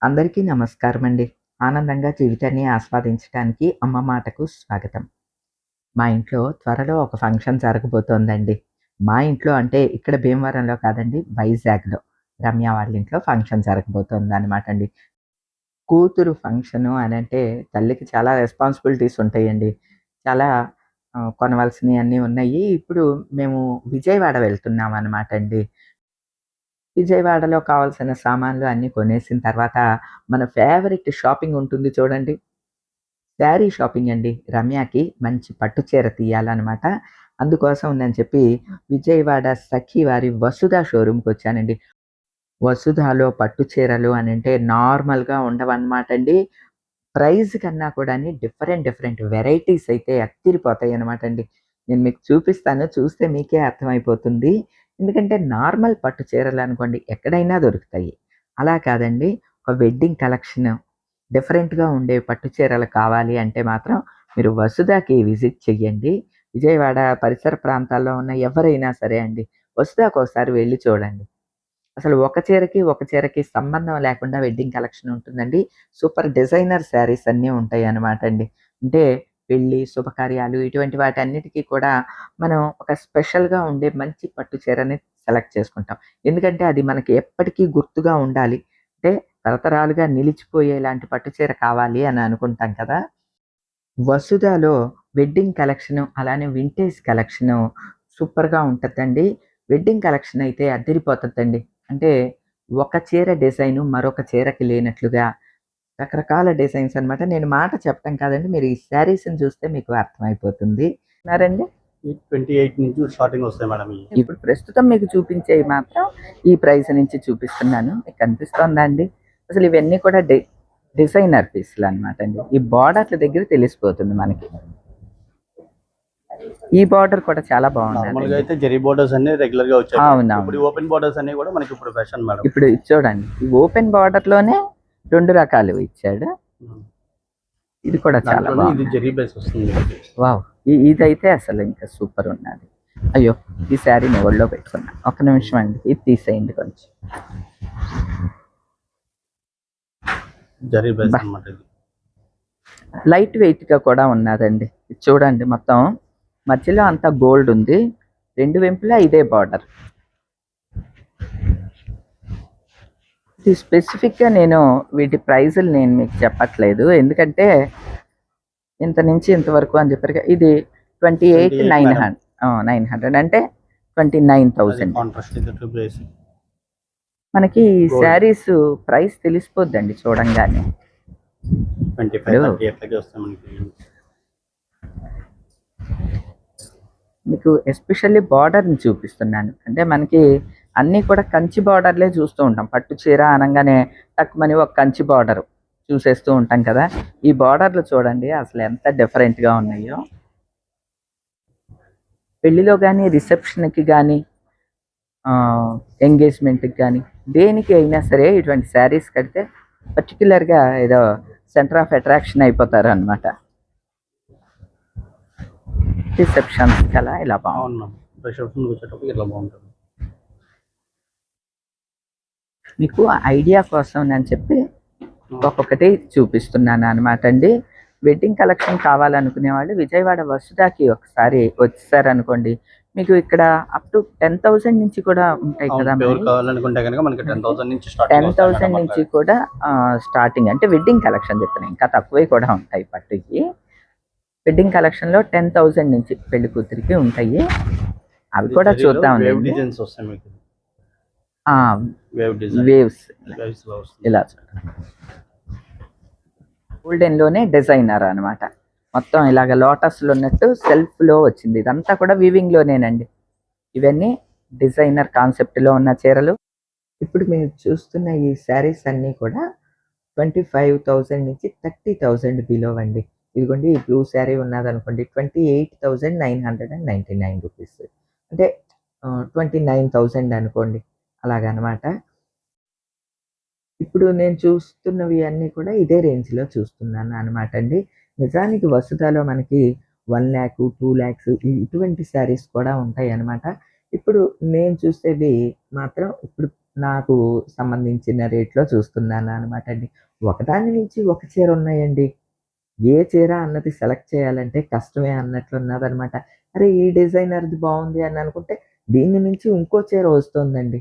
అందరికీ నమస్కారమండి. ఆనందంగా జీవితాన్ని ఆస్వాదించటానికి అమ్మ మాటకు స్వాగతం. మా ఇంట్లో త్వరలో ఒక ఫంక్షన్ జరగబోతోందండి. మా ఇంట్లో అంటే ఇక్కడ భీమవరంలో కాదండి, వైజాగ్‌లో. రమ్య వాళ్ళ ఇంట్లో ఫంక్షన్ జరగబోతోందనమాట అండి. కూతురు ఫంక్షను అనంటే తల్లికి చాలా రెస్పాన్సిబిలిటీస్ ఉంటాయండి. చాలా కొనవలసినయన్నీ ఉన్నాయి. ఇప్పుడు మేము విజయవాడ వెళ్తున్నామనమాట అండి. విజయవాడలో కావాల్సిన సామాన్లు అన్నీ కొనేసిన తర్వాత మన ఫేవరెట్ షాపింగ్ ఉంటుంది చూడండి. శారీ షాపింగ్ అండి. రమ్యకి మంచి పట్టు చీర తీయాలనమాట. అందుకోసం నేను చెప్పి విజయవాడ సఖి వారి వసుధ షోరూమ్‌కొచ్చానండి. వసుధాలో పట్టు చీరలు అనంటే నార్మల్‌గా ఉండవనమాటండి. ప్రైస్ కన్నా కూడాని డిఫరెంట్ వెరైటీస్ అయితే అత్తిరిపోతాయనమాట అండి. నేను మీకు చూపిస్తాను. చూస్తే మీకే అర్థమైపోతుంది. ఎందుకంటే నార్మల్ పట్టు చీరలనుకోండి ఎక్కడైనా దొరుకుతాయి. అలా కాదండి. ఒక వెడ్డింగ్ కలెక్షన్ డిఫరెంట్‌గా ఉండే పట్టు చీరలు కావాలి అంటే మాత్రం మీరు వసుధాకి విజిట్ చెయ్యండి. విజయవాడ పరిసర ప్రాంతాల్లో ఉన్న ఎవరైనా సరే అండి. వసుధాకోసారి వెళ్లి చూడండి. అసలు ఒక చీరకి సంబంధం లేకుండా వెడ్డింగ్ కలెక్షన్ ఉంటుందండి. సూపర్ డిజైనర్ శారీస్ అన్నీ ఉంటాయన్నమాట అండి. అంటే పెళ్లి, శుభకార్యాలు ఇటువంటి వాటన్నిటికి కూడా మనం ఒక స్పెషల్‌గా ఉండే మంచి పట్టు చీరని సెలెక్ట్ చేసుకుంటాం. ఎందుకంటే అది మనకి ఎప్పటికీ గుర్తుగా ఉండాలి. అంటే తరతరాలుగా నిలిచిపోయేలాంటి పట్టు చీర కావాలి అని అనుకుంటాం కదా! వసుధాలో వెడ్డింగ్ కలెక్షను, అలానే వింటేజ్ కలెక్షను సూపర్‌గా ఉంటదండి. వెడ్డింగ్ కలెక్షన్ అయితే అద్దిరిపోతదండి. అంటే ఒక చీర డిజైను మరొక చీరకి లేనట్లుగా రకరకాల డిజైన్స్ అనమాట. నేను మాట చెప్పటం కాదండి. మీరు ఈ శారీస్‌ని చూస్తే మీకు అర్థమైపోతుంది. ఉన్నారండి? ఈ 28 నుంచి స్టార్టింగ్ వస్తాయి మేడం ఇయి. ఇప్పుడు ప్రస్తుతం మీకు చూపించేవి మాత్రం ఈ ప్రైస్ నుంచి చూపిస్తున్నాను. మీకు కనిపిస్తోందా అండి? అసలు ఇవన్నీ కూడా డిజైనర్ పీస్‌లనమాట అండి. ఈ బార్డర్ల దగ్గర తెలిసిపోతుంది మనకి. ఈ బార్డర్ కూడా చాలా నార్మల్‌గా బాగుందండి. అయితే జెరీ బోర్డర్స్ అన్ని రెగ్యులర్‌గా వచ్చాయి. అవునవును. ఇప్పుడు ఈ ఓపెన్ బోర్డర్స్ అన్ని కూడా మనకి ఇప్పుడు ఫ్యాషన్ మేడం. ఇప్పుడు ఇది చూడండి. ఈ ఓపెన్ బార్డర్‌లోనే 2 రకాలు ఇచ్చాడు. ఇది కూడా చాలా దాంట్లోనే ఇది బాగుంది. జెరీ బేస్ వస్తుంది. వావ్! ఇదైతే అసలు ఇంకా సూపర్ ఉన్నది. అయ్యో! ఈ శారీ నేను ఒళ్ళో పెట్టుకున్నా. ఒక్క నిమిషం అండి. ఇది తీసేయండి కొంచెం. జెరీ బేస్ బా! అన్నమాట ఇది. లైట్ వెయిట్‌గా కూడా ఉన్నదండి. ఇది చూడండి మొత్తం మధ్యలో అంతా గోల్డ్ ఉంది. 2 వైపులా ఇదే బార్డర్. ఇది స్పెసిఫిక్‌గా నేను వీటి ప్రైజులు నేను మీకు చెప్పట్లేదు. ఎందుకంటే ఇంత నుంచి ఇంతవరకు అని చెప్పారుగా. ఇది 28,900 900 అంటే 29,000. కాంట్రాస్ట్ ఇది 2 బేస్. మనకి Gold. శారీస్ ప్రైస్ తెలిసిపోద్దండి చూడంగానే. 25, 30 అట్లాగే వస్తాయి మనకి. మీకు ఎస్పెషల్లీ బార్డర్‌ని చూపిస్తున్నాను. అంటే మనకి అన్నీ కూడా కంచి బార్డర్‌లే చూస్తూ ఉంటాం. పట్టు చీర అనంగానే టక్కుమని ఒక కంచి బార్డర్ చూసేస్తూ ఉంటాం కదా! ఈ బార్డర్‌లు చూడండి అసలు ఎంత డిఫరెంట్‌గా ఉన్నాయో. పెళ్లిలో గాని, రిసెప్షన్‌కి గాని, ఎంగేజ్‌మెంట్‌కి గాని దేనికి అయినా సరే ఇటువంటి శారీస్ కడితే పర్టిక్యులర్‌గా ఏదో సెంటర్ ఆఫ్ అట్రాక్షన్ అయిపోతారనమాట. రిసెప్షన్స్‌కి అలా ఇలా బావుంది. అవును మేడం. రిసెప్షన్‌కి వచ్చేటప్పుడు ఇట్లా బాగుంటుంది. మీకు ఐడియా కోసం నేను చెప్పి ఒక్కొక్కటి చూపిస్తున్నాను అనమాట అండి. వెడ్డింగ్ కలెక్షన్ కావాలనుకునే వాళ్ళు విజయవాడ వసుధాకి ఒకసారి వచ్చేసారనుకోండి. మీకు ఇక్కడ అప్ టు 10,000 నుంచి కూడా ఉంటాయి కదా! ప్యూర్ మరి కావాలనుకుంటే గనుక మనకి 10,000 నుంచి స్టార్టింగ్ వస్తాయి 10,000 మేడం నుంచి అట్లా. కూడా స్టార్టింగ్ అంటే వెడ్డింగ్ కలెక్షన్ చెప్తున్నా. ఇంకా తక్కువే కూడా ఉంటాయి పట్టుకి. వెడ్డింగ్ కలెక్షన్‌లో 10,000 నుంచి పెళ్లి కూతురికి ఉంటాయి. అవి కూడా జరీలో చూద్దాం వేవ్ లెండి. డిజైన్స్ వస్తాయి మీకు. ఆ! Wave design. వేవ్స్‌లో వస్తుంది. ఇలా చూడండి. గోల్డెన్‌లోనే డిజైనర్ అనమాట. మొత్తం ఇలాగ లోటస్‌లో ఉన్నట్టు సెల్ఫ్‌లో వచ్చింది. ఇదంతా కూడా వీవింగ్‌లోనేనండి. ఇవన్నీ డిజైనర్ కాన్సెప్ట్‌లో ఉన్న చీరలు. ఇప్పుడు మీరు చూస్తున్న ఈ శారీస్ అన్నీ కూడా 25,000 నుంచి 30,000 బిలో అండి. ఇదిగోండి ఈ బ్లూ శారీ ఉన్నదనుకోండి 28,999 రూపీస్. అంటే 29,000 అనుకోండి. అలాగనమాట. ఇప్పుడు నేను చూస్తున్నవి అన్నీ కూడా ఇదే రేంజ్‌లో చూస్తున్నాను అనమాట అండి. నిజానికి వసుధాలో మనకి 1,00,000, 2,00,000 ఇటువంటి శారీస్ కూడా ఉంటాయన్నమాట. ఇప్పుడు నేను చూసేవి మాత్రం ఇప్పుడు నాకు సంబంధించిన రేట్‌లో చూస్తున్నాను అనమాట అండి. ఒకదాని నుంచి ఒక చీర ఉన్నాయండి. ఏ చీర అన్నది సెలెక్ట్ చేయాలంటే కష్టమే అన్నట్లున్నదనమాట. అరే! ఈ డిజైనర్‌ది బావుంది అని అనుకుంటే దీన్ని మించి ఇంకో చీర వస్తోందండి.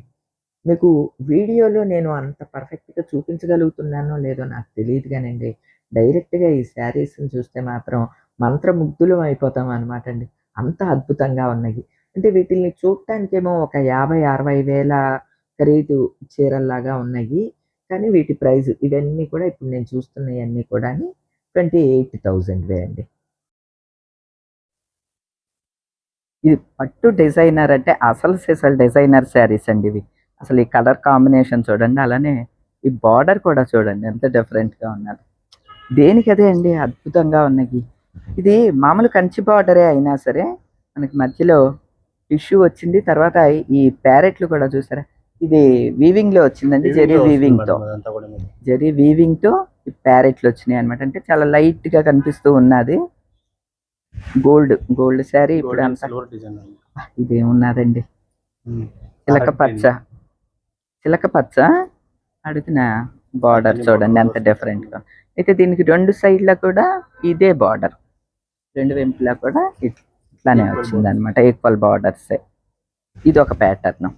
మీకు వీడియోలో నేను అంత పర్ఫెక్ట్‌గా చూపించగలుగుతున్నానో లేదో నాకు తెలీదు గానండి. డైరెక్ట్‌గా ఈ శారీస్‌ని చూస్తే మాత్రం మంత్రముగ్ధులం అయిపోతాం అనమాటండి. అంత అద్భుతంగా ఉన్నాయి. అంటే వీటిల్ని చూడటానికేమో ఒక 50, 60 వేల ఖరీదు చీరల్లాగా ఉన్నాయి. కానీ వీటి ప్రైస్ ఇవన్నీ కూడా ఇప్పుడు నేను చూస్తున్నయన్నీ కూడాని 28,000 అండి. ఇది పట్టు డిజైనర్ అంటే అసలు సిసలు డిజైనర్ శారీస్ అండి ఇవి. అసలు ఈ కలర్ కాంబినేషన్ చూడండి. అలానే ఈ బార్డర్ కూడా చూడండి ఎంత డిఫరెంట్‌గా ఉన్నది. దేనికదే అండి అద్భుతంగా ఉన్నాయి. ఇది మామూలు కంచి బార్డరే అయినా సరే మనకి మధ్యలో టిష్యూ వచ్చింది. తర్వాత ఈ ప్యారెట్లు కూడా చూసారా? ఇది వీవింగ్‌లో వచ్చిందండి. జెరీ వీవింగ్‌తో. అదంతా కూడా మీకు. జెరీ వీవింగ్‌తో ఈ ప్యారెట్లు వచ్చినాయన్నమాట. అంటే చాలా లైట్‌గా కనిపిస్తూ ఉన్నది. గోల్డ్ శారీ ఇప్పుడు గోల్డెన్ అంతా సిల్వర్ డిజైన్ అండి. ఇదేమున్నదండి. చిలక పచ్చ. చిలక పచ్చ అడుగున బార్డర్ చూడండి ఎంత డిఫరెంట్‌గా. అయితే దీనికి 2 సైడ్‌ల కూడా ఇదే బార్డర్. 2 వైపులా కూడా ఇట్లానే వచ్చిందనమాట. ఈక్వల్ బార్డర్సే. ఇదొక ప్యాటర్న్.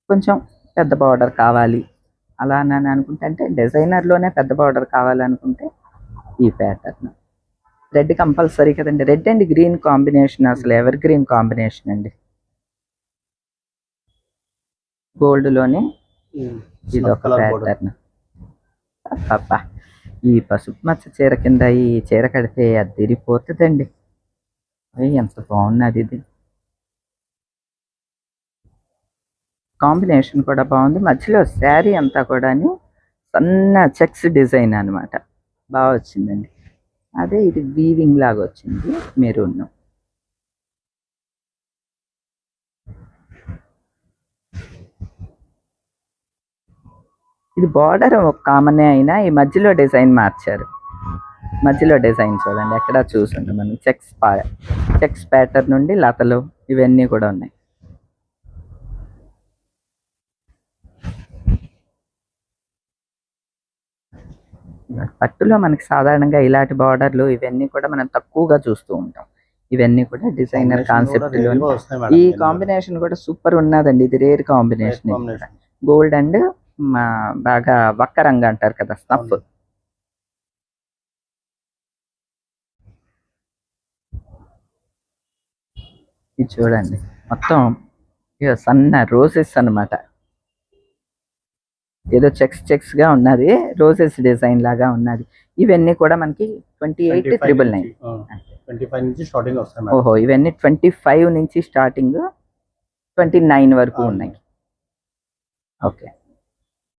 కొంచెం పెద్ద బార్డర్ కావాలి అలా అని అనుకుంటే అంటే డిజైనర్‌లోనే పెద్ద బార్డర్ కావాలనుకుంటే ఈ ప్యాటర్న్. రెడ్ కంపల్సరీ కదండి. రెడ్ అండ్ గ్రీన్ కాంబినేషన్ అసలు ఎవర్ గ్రీన్ కాంబినేషన్ అండి. గోల్డ్‌లోనే ఇదొక ప్యాటర్న్. అబ్బబ్బా! ఈ పసుపు మచ్చ చీర కింద ఈ చీర కడితే అద్దిరిపోతదండి. ఎంత బాగున్నది ఇది. కాంబినేషన్ కూడా బాగుంది. మధ్యలో శారీ అంతా కూడాని సన్న చెక్స్ డిజైన్ అనమాట. బాగా వచ్చిందండి. అదే ఇది వీవింగ్ లాగా వచ్చింది మెరూన్. ఇది బార్డర్ ఒక కామనే అయినా ఈ మధ్యలో డిజైన్ మార్చారు. మధ్యలో డిజైన్ చూడండి ఎక్కడ చూసుండే మనం చెక్స్ ప్యాటర్న్ నుండి లతలు ఇవన్నీ కూడా ఉన్నాయి. పట్టులో మనకి సాధారణంగా ఇలాంటి బార్డర్లు ఇవన్నీ కూడా మనం తక్కువగా చూస్తూ ఉంటాం. ఇవన్నీ కూడా డిజైనర్ కాన్సెప్ట్ లో ఈ కాంబినేషన్ కూడా సూపర్ ఉన్నదండి. ఇది రేర్ కాంబినేషన్. గోల్డ్ అండ్ బాగా వక్క రంగు అంటారు కదా, స్నఫ్. ఇది చూడండి మొత్తం ఇక సన్న రోజెస్ అన్నమాట. ఏదో చెక్స్ గా ఉన్నది, రోజెస్ డిజైన్ లాగా ఉన్నది. ఇవన్నీ కూడా మనకి 28,999. 25 నుంచి స్టార్టింగ్ వస్తాయి. ఓహో, ఇవన్నీ 25 నుంచి స్టార్టింగ్ 29 వరకు ఉన్నాయి. ఓకే,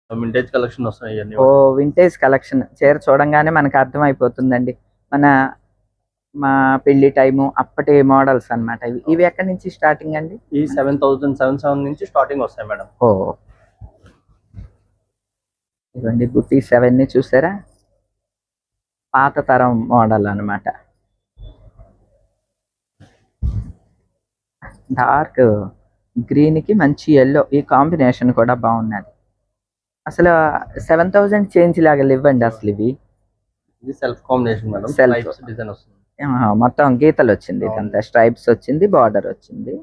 వింటేజ్ కలెక్షన్ వస్తాయి. ఓ వింటేజ్ కలెక్షన్ చీర చూడంగానే మనకు అర్థమైపోతుందండి. మా పెళ్లి టైము అప్పటి మోడల్స్ అన్నమాట. ఇవి ఎక్కడి నుంచి స్టార్టింగ్ అండి? ఈ 7,700 నుంచి స్టార్టింగ్ వస్తాయి మేడం. ఓ ఇవ్వండి బుట్టి 7 ని చూసారా? పాత తరం మోడల్ అన్నమాట. డార్క్ గ్రీన్ కి మంచి ఎల్లో, ఈ కాంబినేషన్ కూడా బాగున్నది. అసలు 7,000 చేంజ్ లాగా ఇవ్వండి అసలు ఇవి. ఇది self combination madam. Self design వస్తుంది. మొత్తం గీతలు వచ్చింది, ఇదంతా స్ట్రైప్స్ వచ్చింది, బార్డర్ వచ్చింది.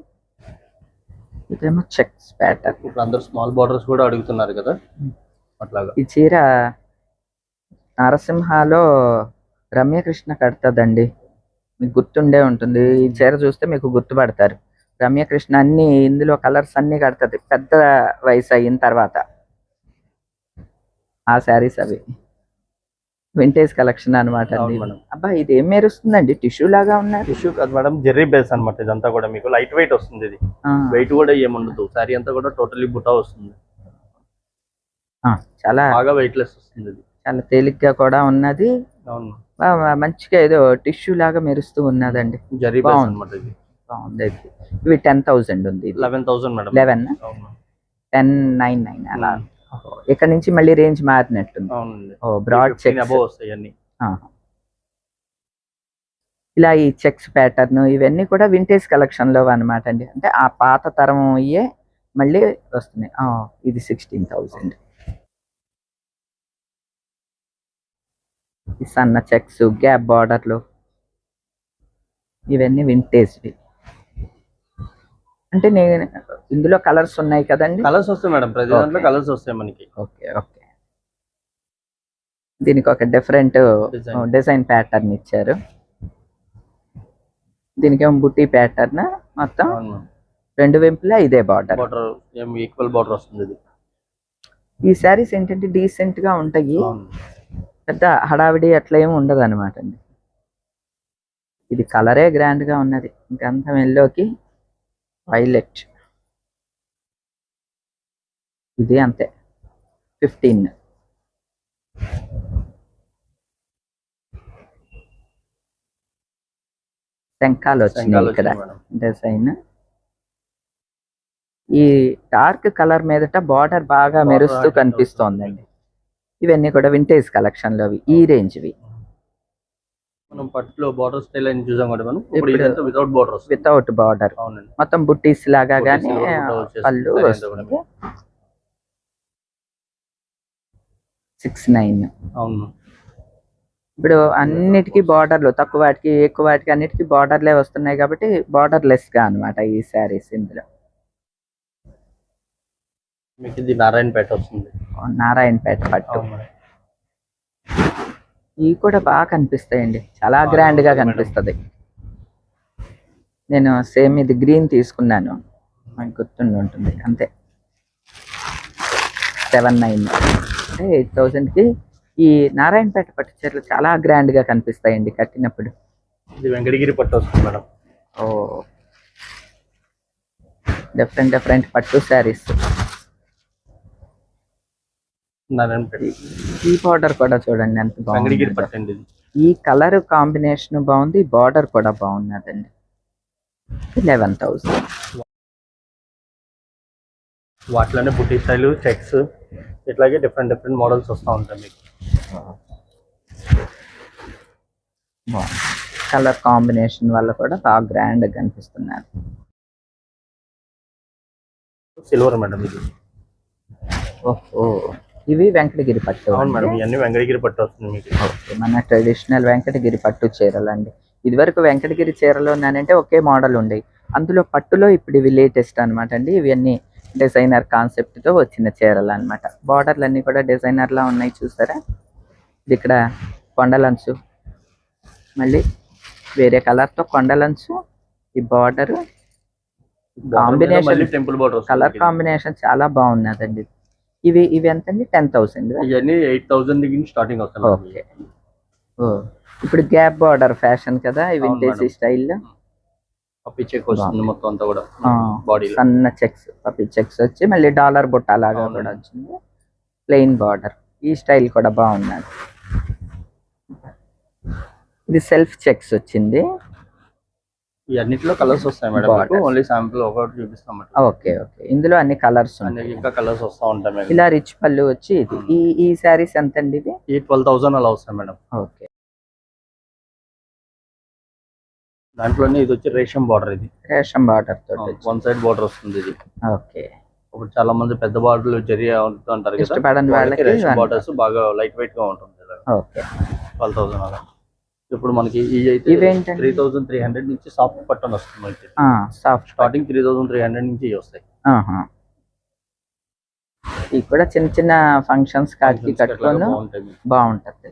ఇదేమో చెక్స్ ప్యాటర్న్. ఇప్పుడు అందరు స్మాల్ బార్డర్స్ కూడా అడుగుతున్నారు కదా అట్లాగా. ఈ చీర నరసింహలో రమ్యకృష్ణ కడతదండి, మీకు గుర్తుండే ఉంటుంది. ఈ చీర చూస్తే మీకు గుర్తుపడతారు. రమ్యకృష్ణ అన్ని ఇందులో కలర్స్ అన్ని కడతది పెద్ద వయసు అయిన తర్వాత. ఆ శారీస్ అవి వింటేజ్ కలెక్షన్ అనమాట. అబ్బా ఇది ఏం మెరుస్తుందండి, టిష్యూ లాగా ఉన్నది. టిష్యూ కాదు మేడం, జెర్రీ బేస్ అన్నమాట. ఇదంతా కూడా మీకు లైట్ వెయిట్ వస్తుంది. ఇది వెయిట్ కూడా ఏముండదు. శారీ అంతా కూడా టోటల్లీ బుటా వస్తుంది. చాలా బాగా వెయిట్ లెస్ వస్తుంది. ఇది చాలా తేలిగ్గా కూడా ఉన్నది. అవును, మంచిగా ఏదో టిష్యూ లాగా మెరుస్తూ ఉన్నదండి. జెర్రీ బేస్ అన్నమాట. ఇది బాగుంది. ఇవి 10,000 ఉంది. 11,000 మేడం. 11 1099 అలా. ఇక్కడ నుంచి మళ్ళీ రేంజ్ మారినట్టుంది. అవునండి. ఓ బ్రాడ్ చెక్స్ అబౌవ్ వస్తాయి అన్ని. ఇలా ఈ చెక్స్ ప్యాటర్న్ ఇవన్నీ కూడా వింటేజ్ కలెక్షన్లో అనమాట అండి. అంటే ఆ పాత తరం అయ్యే మళ్ళీ వస్తున్నాయి. ఇది 16,000. ఈ సన్న చెక్స్ గ్యాప్ బార్డర్లు ఇవన్నీ వింటేజ్వి. అంటే నేను ఇందులో కలర్స్ ఉన్నాయి కదండి. కలర్స్ వస్తాయి మేడం, ప్రతి దాంట్లో కలర్స్ వస్తాయి మనకి. Okay okay. దీనికి ఒక డిఫరెంట్ డిజైన్ ప్యాటర్న్ ఇచ్చారు. దీనికేమో బుట్టి ప్యాటర్న్ మొత్తం రెండు వైపులా ఇదే బార్డర్ ఈక్వల్ బార్డర్ వస్తుంది. ఇది ఈ శారీస్ ఏంటంటే డీసెంట్ గా ఉంటాయి, పెద్ద హడావిడి అట్లా ఏమి ఉండదు అనమాట అండి. ఇది కలరే గ్రాండ్ గా ఉన్నది. ఇంకంతా ఎల్లోకి వైలెట్. ఇది అంతే 15. శంఖాలు వచ్చినాయి ఇక్కడ డిజైన్. ఈ డార్క్ కలర్ మీదట బార్డర్ బాగా మెరుస్తూ కనిపిస్తోందండి. ఇవన్నీ కూడా వింటేజ్ కలెక్షన్ లో ఈ రేంజ్ వి. మనం పట్టులో బార్డర్ స్టైల్ అని చూసాం కదా మనం. ఇప్పుడు ఇదంతా వితౌట్ బార్డర్ వస్తుంది. వితౌట్ బార్డర్ మొత్తం బుట్టీస్ లాగా గానీ పళ్ళు వస్తుంది. 69. అవును. ఇప్పుడు అన్నిటికీ బార్డర్లు, తక్కువ వాటికి ఎక్కువ వాటికి అన్నిటికీ బార్డర్లే వస్తున్నాయి కాబట్టి బార్డర్ లెస్ గా అనమాట ఈ శారీస్. ఇందులో మీకు ఇది నారాయణపేట వస్తుంది. నారాయణపేట పట్టు. ఇవి కూడా బాగా కనిపిస్తాయండి, చాలా గ్రాండ్ గా కనిపిస్తుంది. నేను సేమ్ ఇది గ్రీన్ తీసుకున్నాను, నాకు గుర్తుండి ఉంటుంది అంతే. 79 అంటే 8,000కి ఈ నారాయణపేట పట్టు చీరలు చాలా గ్రాండ్ గా కనిపిస్తాయండి కట్టినప్పుడు. ఇది వెంకటగిరి పట్టు వస్తుంది మేడం. డిఫరెంట్ పట్టు శారీస్. ఈ బార్డర్ కూడా చూడండి ఎంత బాగుంది. ఈ కలర్ కాంబినేషన్ బాగుంది, బార్డర్ కూడా బాగున్నదండి. 11,000. వాటిలోనే బుట్టి స్టైల్ చెక్స్ ఇట్లాగే డిఫరెంట్ మోడల్స్ వస్తూ ఉంటాయి మీకు. కలర్ కాంబినేషన్ వల్ల కూడా బాగా గ్రాండ్ గా కనిపిస్తున్నారు. సిల్వర్ మేడం ఇది. ఓహో, ఇవి వెంకటగిరి పట్టు. అవును మేడం, ఇవన్నీ వెంకటగిరి పట్టు వస్తుంది మీకు. మన ట్రెడిషనల్ వెంకటగిరి పట్టు చీరలు అండి. ఇది వరకు వెంకటగిరి చీరలు ఉన్నానంటే ఒకే మోడల్ ఉండేవి. అందులో పట్టులో ఇప్పుడు ఇవి లేటెస్ట్ అనమాట అండి. ఇవన్నీ డిజైనర్ కాన్సెప్ట్ తో వచ్చిన చీరలు అనమాట. బార్డర్లు అన్ని కూడా డిజైనర్ లా ఉన్నాయి చూసారా. ఇది ఇక్కడ కొండలంచు, మళ్ళీ వేరే కలర్ తో కొండలంచు. ఈ border combination, temple border, colour combination చాలా బాగున్నదండి. ఇవి ఎంతండి? 10,000. ఇవన్నీ 8,000 దగ్గర స్టార్టింగ్ అవుతుంది. ఓకే. ఇప్పుడు గ్యాప్ బార్డర్ ఫ్యాషన్ కదా, ఈ వింటేజ్ స్టైల్లో. పప్పి చెక్ వస్తుంది మొత్తం అంతా కూడా బాడీ సన్న చెక్స్, పప్పి చెక్స్ వచ్చి మళ్ళీ డాలర్ బుట్ట లాగా కూడా వచ్చింది. ప్లెయిన్ బార్డర్, ఈ స్టైల్ కూడా బాగున్నది. ఇది సెల్ఫ్ చెక్స్ వచ్చింది. ఈ అన్నిట్లో కలర్స్ వస్తాయి మేడం. ఓన్లీ శాంపుల్ ఒకటి చూపిస్తాం. ఓకే. ఇందులో అన్ని కలర్స్ ఇంకా కలర్స్ వస్తూ ఉంటాయి. ఇలా రిచ్ పళ్ళు వచ్చి ఇది ఈ శారీస్ ఎంత అండి? ఇది 12,000 అలా వస్తాయి మేడం. ఓకే. దాంట్లోనే ఇది వచ్చి రేషం బార్డర్. ఇది రేషం బార్డర్ తో వన్ సైడ్ బార్డర్ వస్తుంది ఇది. ఓకే. ఇప్పుడు చాలా మంది పెద్ద బార్డర్లు జరిగా అంటారు కదా, ఇష్టపడని వాళ్ళకి రేషం బార్డర్స్ బాగా లైట్ వెయిట్ గా ఉంటుంది. ఓకే. 12,000 అలా. ఇప్పుడు మనకి ఈ అయితే 3,300 నుంచి సాఫ్ట్ పట్టన్ వస్తుంది మనకి. సాఫ్ట్ స్టార్టింగ్ 3,300 నుంచి వస్తాయి. ఇవి కూడా చిన్న ఫంక్షన్స్ కాకి కట్టుకొని బాగుంటది.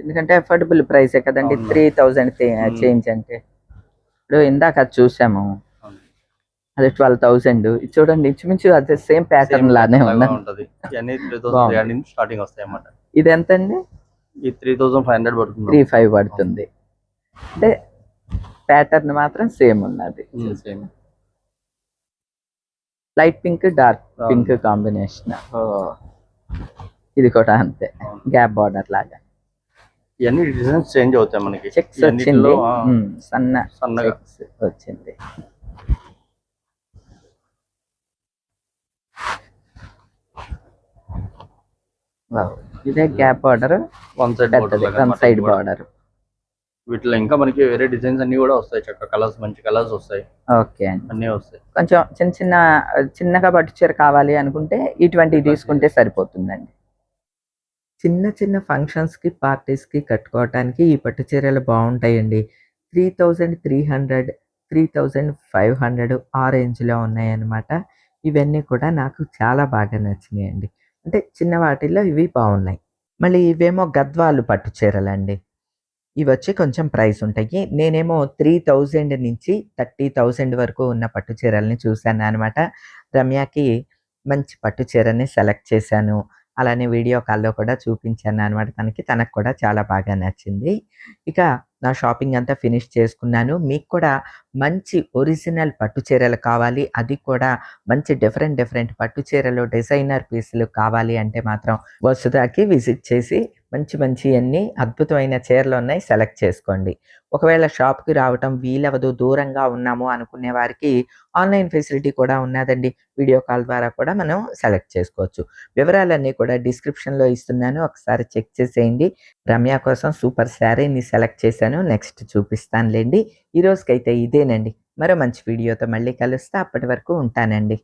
ఎందుకంటే అఫోర్డబుల్ ప్రైసే కదండి. 3,000 చేంజ్ అంటే. ఇప్పుడు ఇందాక అది చూసాము, అది 12,000. ఇది చూడండి, ఇంచుమించు అదే సేమ్ ప్యాటర్న్ లానే ఉంటది. స్టార్టింగ్ వస్తాయి అన్నమాట. ఇది ఎంత అండి? ఈ 3,500 పడుతుంది. 3,500 పడుతుంది. అంటే ప్యాటర్న్ మాత్రం సేమ్ ఉన్నది. Light pink dark pink combination. ఇది కూడా అంతే, గ్యాప్ బార్డర్ లాగా. ఇవన్నీ డిజైన్స్ చేంజ్ అవుతాయి మనకి. చెక్స్ వచ్చింది, సన్నగా వచ్చింది. ఇదే gap border, one side side border. వీటిలో ఇంకా మనకి వేరే డిజైన్స్ అన్ని కూడా వస్తాయి, చక్క కలర్స్, మంచి కలర్స్ వస్తాయి, ఓకే అండి. అన్నీ వస్తాయి. కొంచెం చిన్నగా పట్టు చీర కావాలి అనుకుంటే ఇటువంటివి తీసుకుంటే సరిపోతుందండి. చిన్న ఫంక్షన్స్‌కి, పార్టీస్‌కి కట్టుకోవటానికి ఈ పట్టు చీరలు బావుంటాయండి. 3300, 3500 ఆ రేంజ్‌లో ఉన్నాయన్నమాట. ఇవన్నీ కూడా నాకు చాలా బాగా నచ్చినాయండి. అంటే చిన్న వాటిల్లో ఇవి బావున్నాయి. మళ్ళీ ఇవేమో గద్వాలు పట్టు చీరలండి. ఇవొచ్చి కొంచెం ప్రైస్ ఉంటాయి. నేనేమో 3000 నుంచి 30,000 వరకు ఉన్న పట్టు చీరల్ని చూశాననమాట. రమ్యకి మంచి పట్టు చీరని సెలెక్ట్ చేశాను. అలానే వీడియో కాల్‌లో కూడా చూపించాననమాట తనకి. తనకు కూడా చాలా బాగా నచ్చింది. ఇక నా షాపింగ్ అంతా ఫినిష్ చేసుకున్నాను. మీకు కూడా మంచి ఒరిజినల్ పట్టు చీరలు కావాలి, అది కూడా మంచి డిఫరెంట్ పట్టు చీరలు, డిజైనర్ పీసులు కావాలి అంటే మాత్రం వసుధాకి విజిట్ చేసి మంచియన్నీ అద్భుతమైన చీరలున్నాయి, సెలెక్ట్ చేసుకోండి. ఒకవేళ షాప్‌కి రావటం వీలవ్వదు, దూరంగా ఉన్నాము అనుకునే వారికి ఆన్‌లైన్ ఫెసిలిటీ కూడా ఉన్నాదండి. వీడియో కాల్ ద్వారా కూడా మనం సెలెక్ట్ చేసుకోవచ్చు. వివరాలన్నీ కూడా డిస్క్రిప్షన్‌లో ఇస్తున్నాను. ఒకసారి చెక్ చేసేయండి. రమ్య కోసం సూపర్ శారీని సెలెక్ట్ చేశాను. నెక్స్ట్ చూపిస్తానులెండి. ఈ రోజుకైతే ఇదేనండి. మరో మంచి వీడియోతో మళ్ళీ కలుస్తా. అప్పటి వరకు ఉంటానండి.